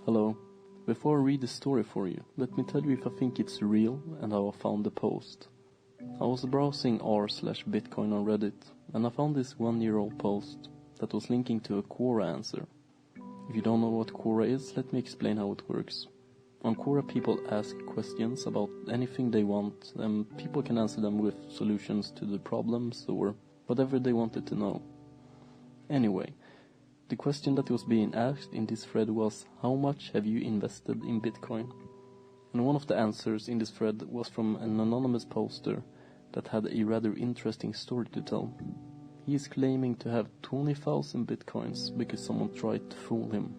Hello. Before I read the story for you, let me tell you if I think it's real and how I found the post. I was browsing r/Bitcoin on Reddit, and I found this 1-year-old post that was linking to a Quora answer. If you don't know what Quora is, let me explain how it works. On Quora, people ask questions about anything they want, and people can answer them with solutions to the problems or whatever they wanted to know. Anyway, the question that was being asked in this thread was, how much have you invested in Bitcoin? And one of the answers in this thread was from an anonymous poster that had a rather interesting story to tell. He is claiming to have 20,000 Bitcoins because someone tried to fool him.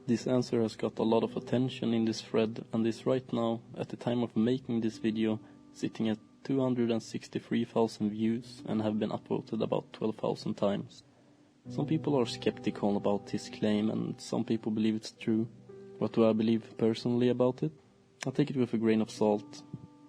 This answer has got a lot of attention in this thread and is right now, at the time of making this video, sitting at 263,000 views and have been upvoted about 12,000 times. Some people are skeptical about his claim and some people believe it's true. What do I believe personally about it? I take it with a grain of salt,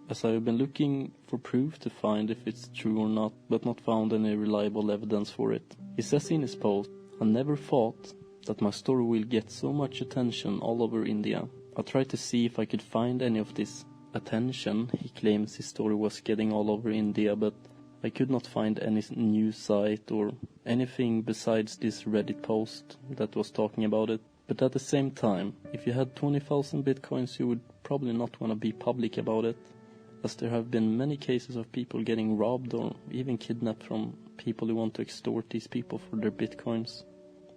as I have been looking for proof to find if it's true or not, but not found any reliable evidence for it. He says in his post, "I never thought that my story will get so much attention all over India." I tried to see if I could find any of this attention he claims his story was getting all over India, but I could not find any news site or anything besides this Reddit post that was talking about it. But at the same time, if you had 20,000 Bitcoins, you would probably not want to be public about it, as there have been many cases of people getting robbed or even kidnapped from people who want to extort these people for their Bitcoins.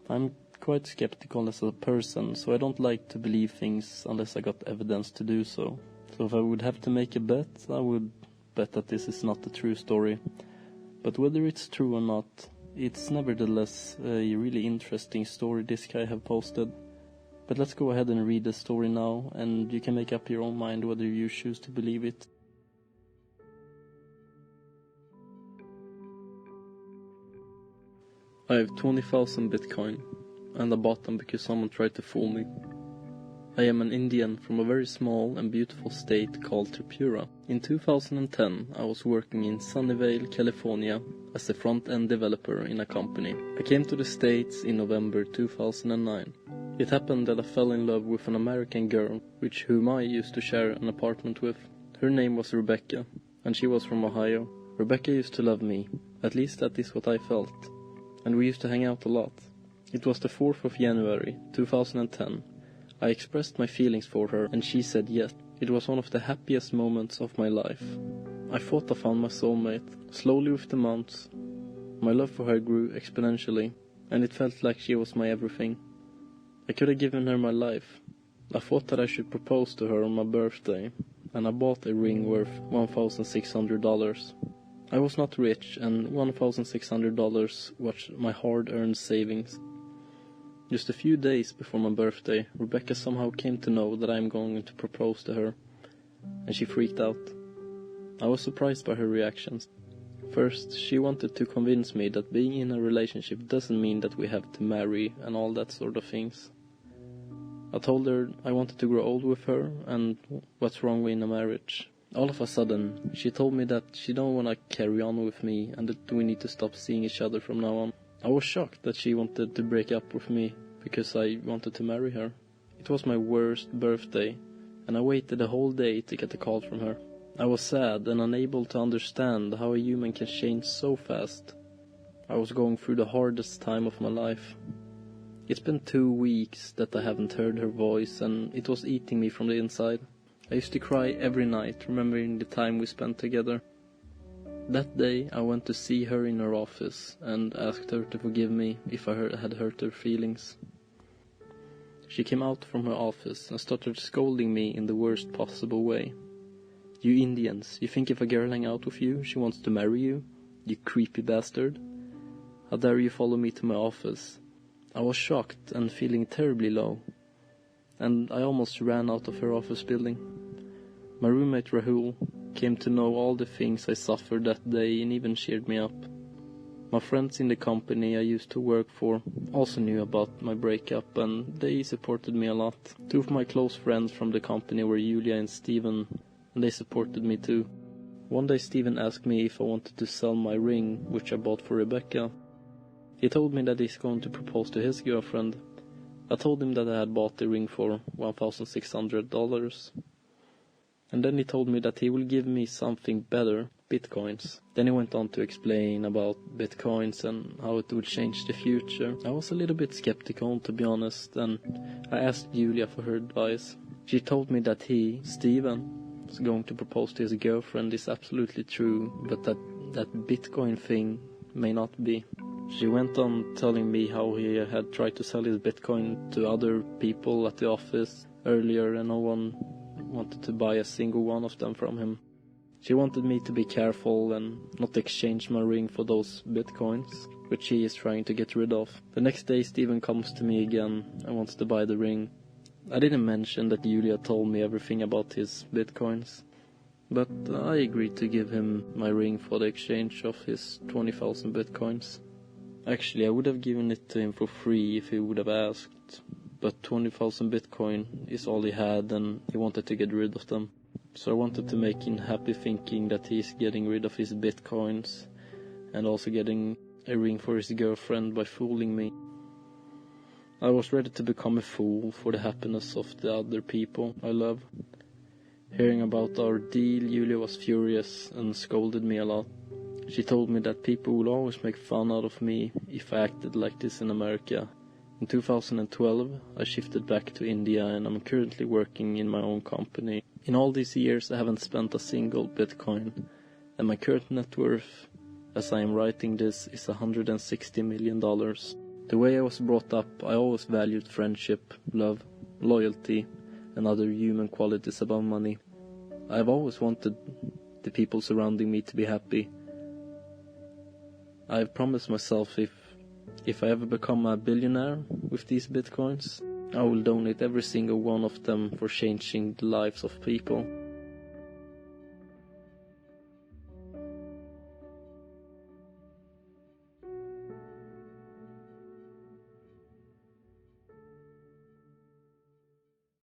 I'm quite skeptical as a person, so I don't like to believe things unless I got evidence to do so. So if I would have to make a bet, I would bet that this is not the true story. But whether it's true or not, it's nevertheless a really interesting story this guy have posted. But let's go ahead and read the story now, and you can make up your own mind whether you choose to believe it. I have 20,000 Bitcoin, and I bought them because someone tried to fool me. I am an Indian from a very small and beautiful state called Tripura. In 2010, I was working in Sunnyvale, California as a front-end developer in a company. I came to the States in November 2009. It happened that I fell in love with an American girl, whom I used to share an apartment with. Her name was Rebecca, and she was from Ohio. Rebecca used to love me, at least that is what I felt, and we used to hang out a lot. It was the 4th of January 2010. I expressed my feelings for her and she said yes. It was one of the happiest moments of my life. I thought I found my soulmate. Slowly with the months, my love for her grew exponentially, and it felt like she was my everything. I could have given her my life. I thought that I should propose to her on my birthday, and I bought a ring worth $1,600. I was not rich, and $1,600 was my hard-earned savings. Just a few days before my birthday, Rebecca somehow came to know that I am going to propose to her, and she freaked out. I was surprised by her reactions. First, she wanted to convince me that being in a relationship doesn't mean that we have to marry and all that sort of things. I told her I wanted to grow old with her, and what's wrong with a marriage. All of a sudden, she told me that she don't want to carry on with me and that we need to stop seeing each other from now on. I was shocked that she wanted to break up with me because I wanted to marry her. It was my worst birthday, and I waited a whole day to get a call from her. I was sad and unable to understand how a human can change so fast. I was going through the hardest time of my life. It's been 2 weeks that I haven't heard her voice, and it was eating me from the inside. I used to cry every night, remembering the time we spent together. That day I went to see her in her office and asked her to forgive me if I had hurt her feelings. She came out from her office and started scolding me in the worst possible way. "You Indians, you think if a girl hang out with you, she wants to marry you? You creepy bastard. How dare you follow me to my office?" I was shocked and feeling terribly low, and I almost ran out of her office building. My roommate Rahul came to know all the things I suffered that day and even cheered me up. My friends in the company I used to work for also knew about my breakup, and they supported me a lot. 2 of my close friends from the company were Julia and Steven, and they supported me too. One day Steven asked me if I wanted to sell my ring, which I bought for Rebecca. He told me that he's going to propose to his girlfriend, I told him that I had bought the ring for $1,600. And then he told me that he will give me something better, Bitcoins. Then he went on to explain about Bitcoins and how it would change the future. I was a little bit skeptical, to be honest, and I asked Julia for her advice. She told me that he, Steven, was going to propose to his girlfriend is absolutely true, but that Bitcoin thing may not be. She went on telling me how he had tried to sell his Bitcoin to other people at the office earlier and no one wanted to buy a single one of them from him. She wanted me to be careful and not exchange my ring for those Bitcoins, which he is trying to get rid of. The next day Steven comes to me again and wants to buy the ring. I didn't mention that Julia told me everything about his Bitcoins, but I agreed to give him my ring for the exchange of his 20,000 Bitcoins. Actually, I would have given it to him for free if he would have asked, but 20,000 Bitcoin is all he had and he wanted to get rid of them. So I wanted to make him happy thinking that he's getting rid of his Bitcoins and also getting a ring for his girlfriend by fooling me. I was ready to become a fool for the happiness of the other people I love. Hearing about our deal, Julia was furious and scolded me a lot. She told me that people would always make fun out of me if I acted like this in America. In 2012, I shifted back to India and I'm currently working in my own company. In all these years, I haven't spent a single Bitcoin, and my current net worth, as I am writing this, is $160 million. The way I was brought up, I always valued friendship, love, loyalty, and other human qualities above money. I have always wanted the people surrounding me to be happy. I have promised myself if I ever become a billionaire with these Bitcoins, I will donate every single one of them for changing the lives of people.